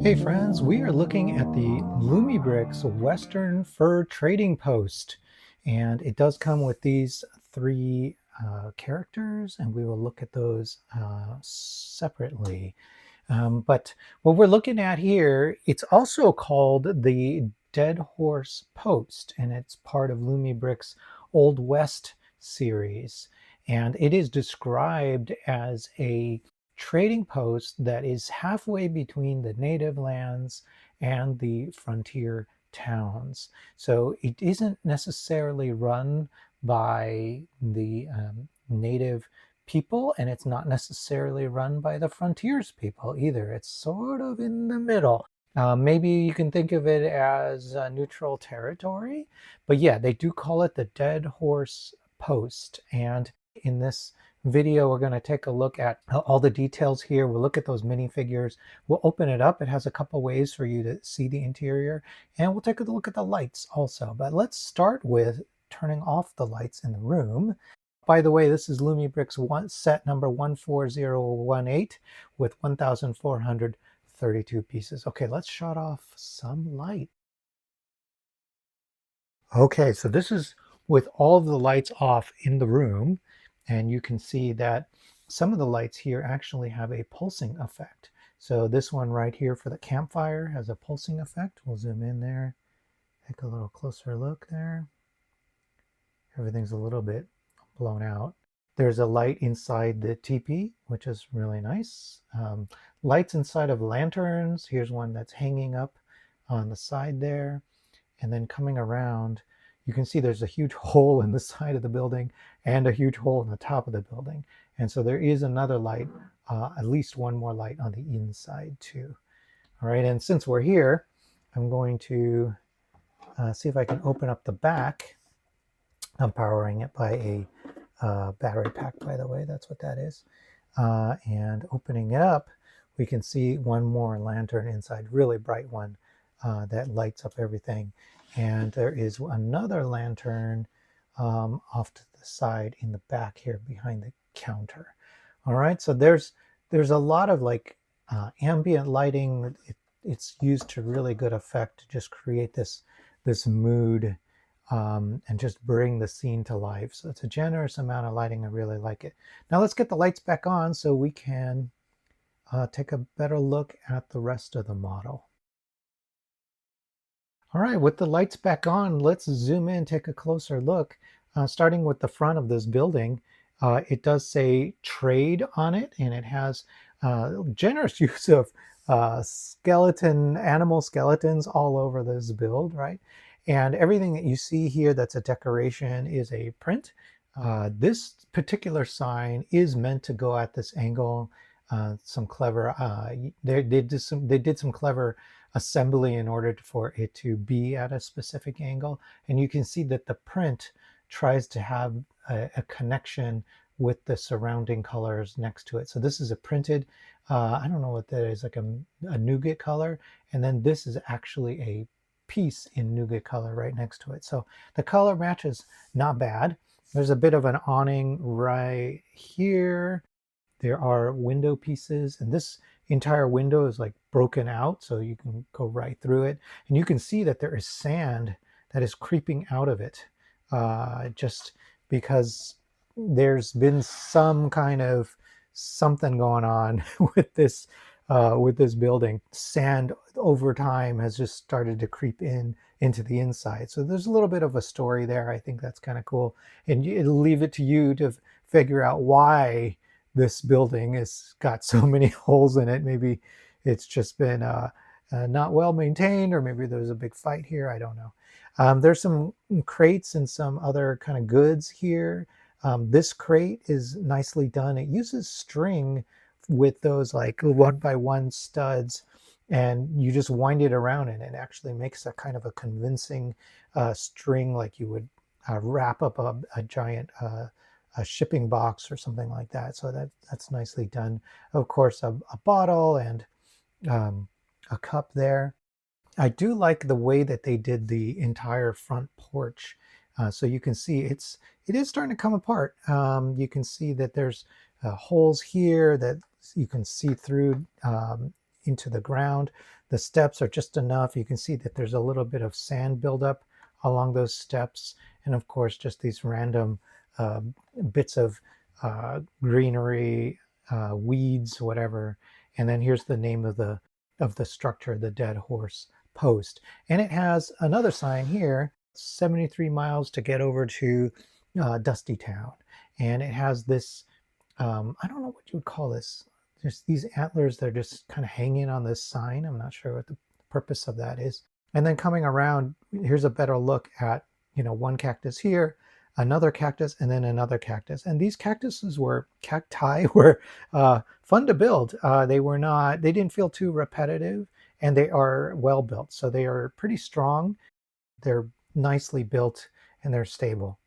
Hey friends, we are looking at the Lumibricks Western Fur Trading Post, and it does come with these three characters, and we will look at those separately. But what we're looking at here, it's also called the Dead Horse Post, and it's part of Lumibricks Old West series, and it is described as a trading post that is halfway between the native lands and the frontier towns. So it isn't necessarily run by the native people, and it's not necessarily run by the frontiers people either. It's sort of in the middle. Maybe you can think of it as neutral territory, but yeah, they do call it the Dead Horse Post. And in this video, we're going to take a look at all the details here. We'll look at those minifigures. We'll open it up. It has a couple ways for you to see the interior, and we'll take a look at the lights also. But let's start with turning off the lights in the room. By the way, this is Lumibricks set number 14018 with 1,432 pieces. Okay, let's shut off some light. Okay, so this is with all of the lights off in the room, and you can see that some of the lights here actually have a pulsing effect. So this one right here for the campfire has a pulsing effect. We'll zoom in there, take a little closer look there. Everything's a little bit blown out. There's a light inside the teepee, which is really nice. Lights inside of lanterns. Here's one that's hanging up on the side there. And then coming around, you can see there's a huge hole in the side of the building and a huge hole in the top of the building. And so there is another light, at least one more light on the inside too. All right, and since we're here, I'm going to see if I can open up the back. I'm powering it by a battery pack, by the way. That's what that is. And opening it up, we can see one more lantern inside, really bright one that lights up everything. And there is another lantern off to the side in the back here behind the counter. All right, so there's a lot of like ambient lighting. It's used to really good effect to just create this mood and just bring the scene to life. So it's a generous amount of lighting. I really like it. Now let's get the lights back on so we can take a better look at the rest of the model. All right, with the lights back on, let's zoom in, take a closer look. Starting with the front of this building, it does say trade on it, and it has generous use of animal skeletons all over this build, right? And everything that you see here that's a decoration is a print. This particular sign is meant to go at this angle. Some clever, they did some clever assembly in order for it to be at a specific angle. And you can see that the print tries to have a connection with the surrounding colors next to it. So this is a printed, I don't know what that is, like a nougat color. And then this is actually a piece in nougat color right next to it. So the color match is not bad. There's a bit of an awning right here. There are window pieces, and this entire window is like broken out, so you can go right through it. And you can see that there is sand that is creeping out of it, just because there's been some kind of something going on with this building. Sand over time has just started to creep into the inside. So there's a little bit of a story there. I think that's kind of cool. And it'll leave it to you to figure out why this building has got so many holes in it. Maybe it's just been not well maintained, or maybe there's a big fight here. I don't know. There's some crates and some other kind of goods here. This crate is nicely done. It uses string with those like 1x1 studs, and you just wind it around, and it actually makes a kind of a convincing string, like you would wrap up a giant a shipping box or something like that. So that's nicely done. Of course, a bottle and a cup there. I do like the way that they did the entire front porch. So you can see it is starting to come apart. You can see that there's holes here that you can see through into the ground. The steps are just enough. You can see that there's a little bit of sand buildup along those steps. And of course, just these random uh, bits of greenery, weeds, whatever. And then here's the name of the structure, the Dead Horse Post. And it has another sign here, 73 miles to get over to Dusty Town. And it has this, I don't know what you would call this. There's these antlers that are just kind of hanging on this sign. I'm not sure what the purpose of that is. And then coming around, here's a better look at, one cactus here, another cactus, and then another cactus. And these cacti were fun to build. They didn't feel too repetitive, and they are well built. So they are pretty strong. They're nicely built, and they're stable.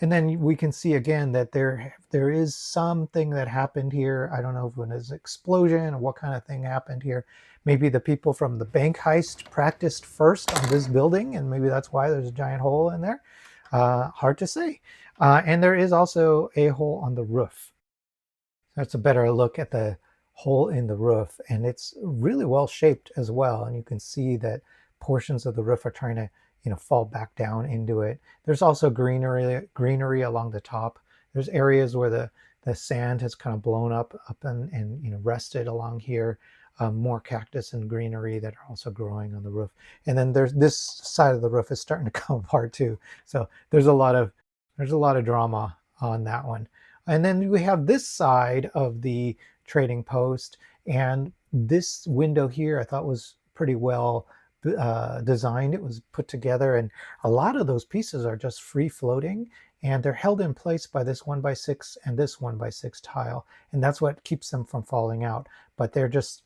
And then we can see again that there is something that happened here. I don't know if it was an explosion or what kind of thing happened here. Maybe the people from the bank heist practiced first on this building, and maybe that's why there's a giant hole in there. Hard to say. And there is also a hole on the roof. That's a better look at the hole in the roof, and it's really well shaped as well. And you can see that portions of the roof are trying to fall back down into it. There's also greenery along the top. There's areas where the sand has kind of blown up and rested along here. More cactus and greenery that are also growing on the roof. And then there's this side of the roof is starting to come apart too. So there's a lot of drama on that one. And then we have this side of the trading post, and this window here I thought was pretty well designed. It was put together, and a lot of those pieces are just free floating, and they're held in place by this 1x6 and this 1x6 tile, and that's what keeps them from falling out. But they're just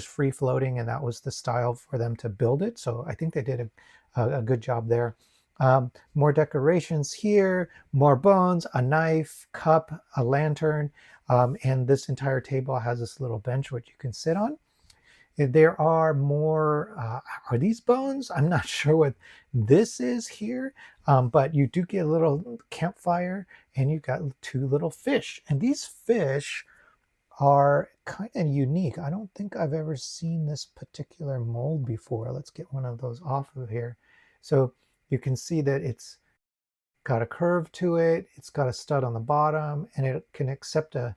free floating, and that was the style for them to build it. So I think they did a good job there. More decorations here, more bones, a knife, cup, a lantern, and this entire table has this little bench which you can sit on. There are more, are these bones? I'm not sure what this is here, but you do get a little campfire, and you've got two little fish. And these fish are kind of unique. I don't think I've ever seen this particular mold before. Let's get one of those off of here. So you can see that it's got a curve to it. It's got a stud on the bottom, and it can accept a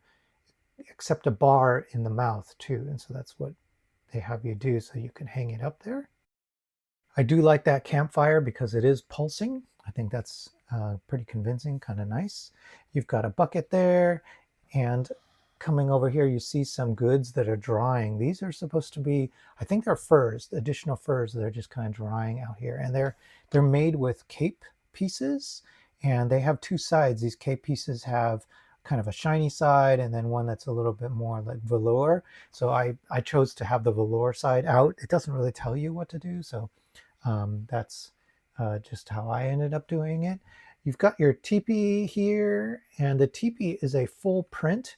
bar in the mouth too. And so that's what they have you do, so you can hang it up there. I do like that campfire because it is pulsing. I think that's pretty convincing, kind of nice. You've got a bucket there, and coming over here you see some goods that are drying. These are supposed to be, I think they're furs, additional furs that are just kind of drying out here, and they're made with cape pieces, and they have two sides. These cape pieces have kind of a shiny side, and then one that's a little bit more like velour. So I chose to have the velour side out. It doesn't really tell you what to do, so that's just how I ended up doing it. You've got your teepee here, and the teepee is a full print,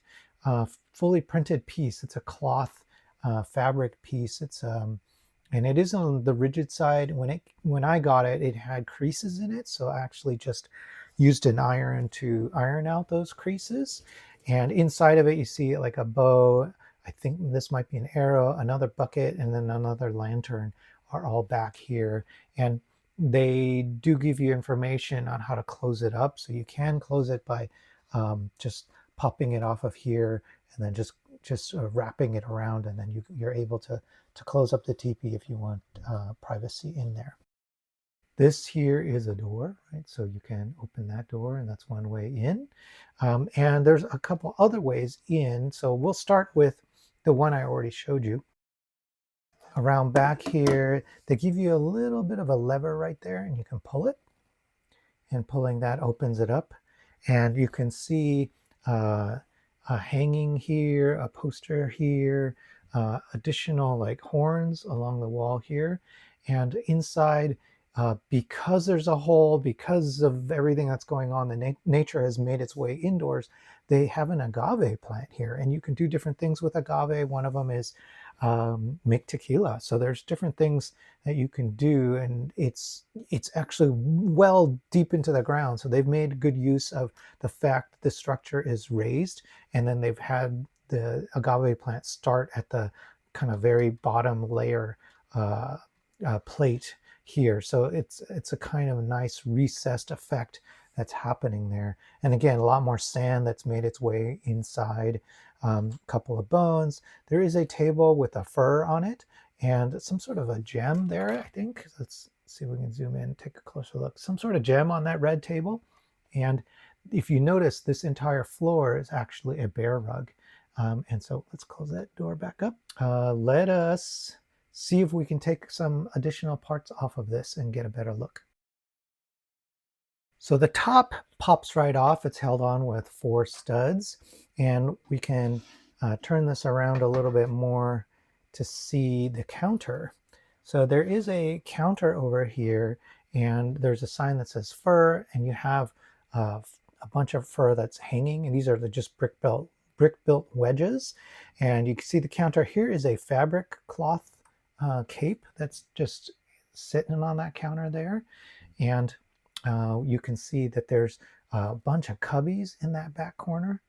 fully printed piece. It's a cloth fabric piece. It's and it is on the rigid side. When I got it, it had creases in it, so I actually just used an iron to iron out those creases. And inside of it, you see like a bow. I think this might be an arrow, another bucket, and then another lantern are all back here. And they do give you information on how to close it up. So you can close it by just popping it off of here, and then just wrapping it around, and then you're able to close up the teepee if you want privacy in there. This here is a door, right? So you can open that door, and that's one way in. And there's a couple other ways in. So we'll start with the one I already showed you. Around back here, they give you a little bit of a lever right there, and you can pull it. And pulling that opens it up. And you can see a hanging here, a poster here, additional like horns along the wall here. And inside, because there's a hole, because of everything that's going on, the nature has made its way indoors. They have an agave plant here, and you can do different things with agave. One of them is make tequila. So there's different things that you can do, and it's actually well deep into the ground. So they've made good use of the fact that the structure is raised, and then they've had the agave plant start at the kind of very bottom layer plate here. So it's a kind of nice recessed effect that's happening there. And again, a lot more sand that's made its way inside. Couple of bones. There is a table with a fur on it and some sort of a gem there, I think. Let's see if we can zoom in, take a closer look. Some sort of gem on that red table. And if you notice, this entire floor is actually a bear rug. And so let's close that door back up. Let us see if we can take some additional parts off of this and get a better look. So the top pops right off. It's held on with 4 studs, and we can turn this around a little bit more to see the counter. So there is a counter over here, and there's a sign that says fur, and you have a bunch of fur that's hanging, and these are just brick-built wedges. And you can see the counter here is a fabric cloth cape that's just sitting on that counter there. And you can see that there's a bunch of cubbies in that back corner.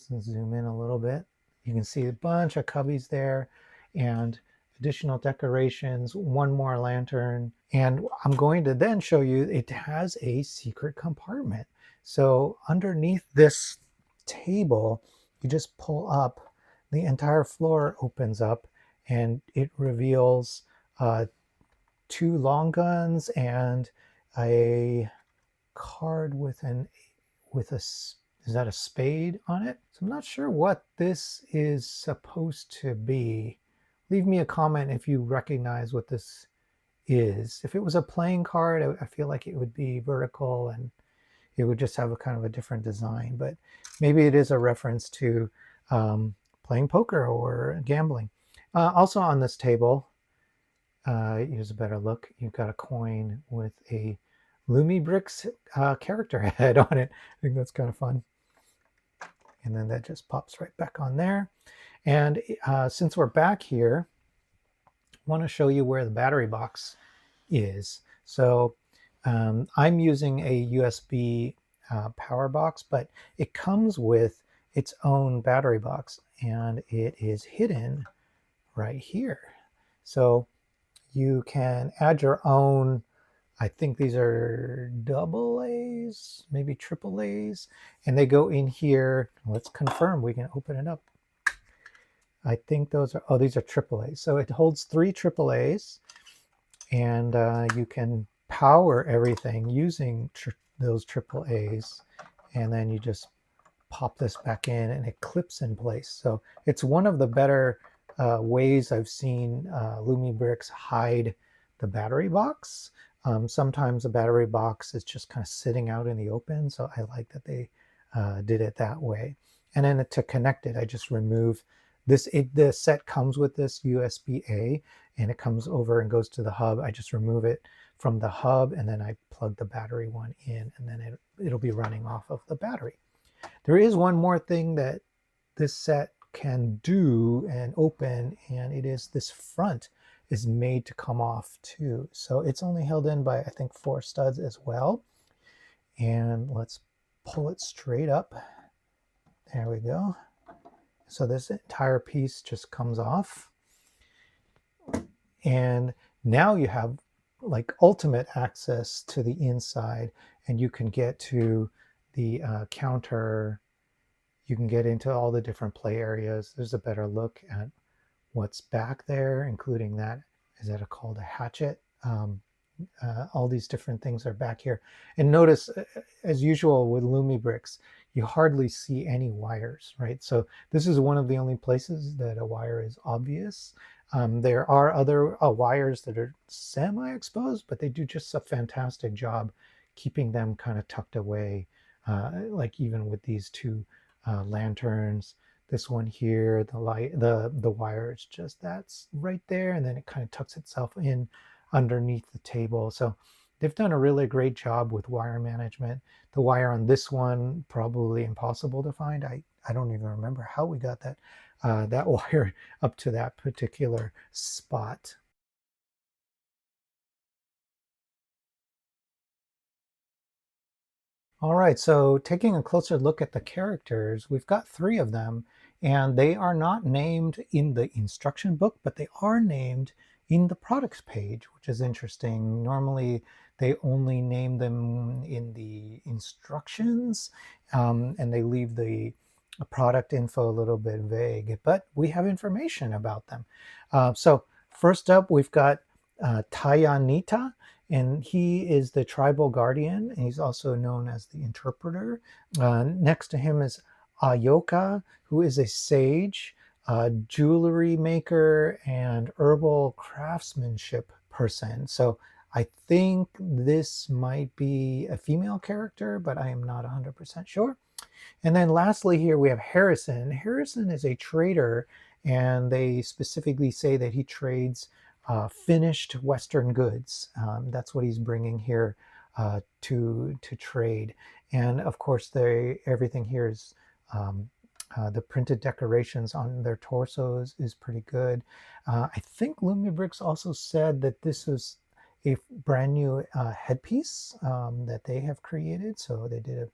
Let's zoom in a little bit. You can see a bunch of cubbies there and additional decorations, one more lantern. And I'm going to then show you it has a secret compartment. So underneath this table, you just pull up, the entire floor opens up, and it reveals 2 long guns and a card with is that a spade on it? So I'm not sure what this is supposed to be. Leave me a comment if you recognize what this is. If it was a playing card, I feel like it would be vertical and it would just have a kind of a different design, but maybe it is a reference to playing poker or gambling. Also on this table, here's a better look. You've got a coin with a Lumibricks character head on it. I think that's kind of fun. And then that just pops right back on there. And since we're back here, I want to show you where the battery box is. So I'm using a USB power box, but it comes with its own battery box, and it is hidden right here. So you can add your own. I think these are AA's, maybe AAA's, and they go in here. Let's confirm. We can open it up. I think those are, oh, these are AAA's. So it holds 3 AAA's, and you can power everything using those AAA's, and then you just pop this back in and it clips in place. So it's one of the better ways I've seen Lumibricks hide the battery box. Sometimes the battery box is just kind of sitting out in the open, so I like that they did it that way. And then to connect it, I just remove this. The set comes with this USB-A, and it comes over and goes to the hub. I just remove it from the hub, and then I plug the battery one in, and then it'll be running off of the battery. There is one more thing that this set can do and open, and it is this front is made to come off too. So it's only held in by, I think, 4 studs as well. And let's pull it straight up. There we go. So this entire piece just comes off. And now you have like ultimate access to the inside, and you can get to the counter. You can get into all the different play areas. There's a better look at what's back there, including that, is that called a hatchet? All these different things are back here. And notice, as usual with Lumibricks, you hardly see any wires, right? So this is one of the only places that a wire is obvious. There are other wires that are semi-exposed, but they do just a fantastic job keeping them kind of tucked away, like even with these 2 lanterns. This one here, the light, the wire is just that's right there, and then it kind of tucks itself in underneath the table. So they've done a really great job with wire management. The wire on this one, probably impossible to find. I don't even remember how we got that that wire up to that particular spot. All right, so taking a closer look at the characters, we've got 3 of them And they are not named in the instruction book, but they are named in the products page, which is interesting. Normally, they only name them in the instructions, and they leave the product info a little bit vague, but we have information about them. So first up, we've got Tayanita, and he is the tribal guardian, and he's also known as the interpreter. Next to him is Ahyoka, who is a sage, jewelry maker, and herbal craftsmanship person. So I think this might be a female character, but I am not 100% sure. And then lastly here we have Harrison. Harrison is a trader, and they specifically say that he trades finished Western goods. That's what he's bringing here to trade. And of course, everything here is the printed decorations on their torsos is pretty good. I think Lumibricks also said that this was a brand new headpiece that they have created. So they did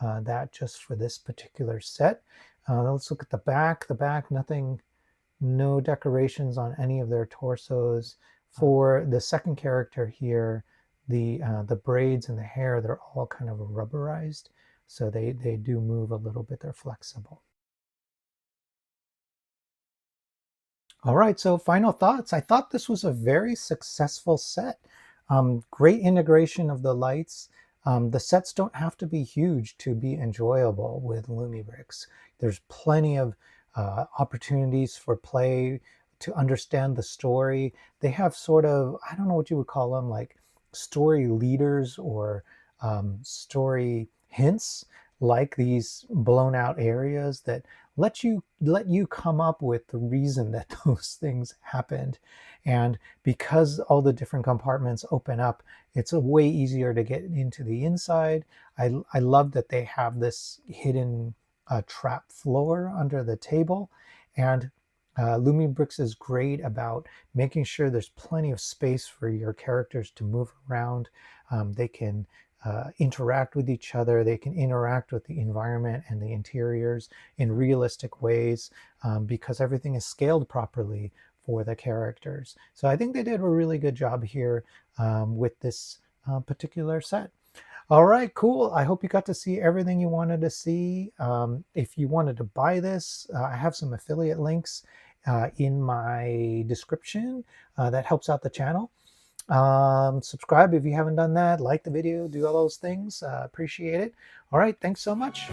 that just for this particular set. Let's look at the back. The back, nothing, no decorations on any of their torsos. For the second character here, the braids and the hair, they're all kind of rubberized. So they do move a little bit, they're flexible. All right, so final thoughts. I thought this was a very successful set. Great integration of the lights. The sets don't have to be huge to be enjoyable with Lumibricks. There's plenty of opportunities for play to understand the story. They have sort of, I don't know what you would call them, like story leaders or story hints, like these blown out areas that let you come up with the reason that those things happened. And because all the different compartments open up, it's a way easier to get into the inside. I love that they have this hidden trap floor under the table. And Lumibricks is great about making sure there's plenty of space for your characters to move around. They can interact with each other. They can interact with the environment and the interiors in realistic ways because everything is scaled properly for the characters. So I think they did a really good job here with this particular set. All right, cool. I hope you got to see everything you wanted to see. If you wanted to buy this, I have some affiliate links in my description that helps out the channel. Subscribe if you haven't done that. Like the video, do all those things. Appreciate it. All right, thanks so much.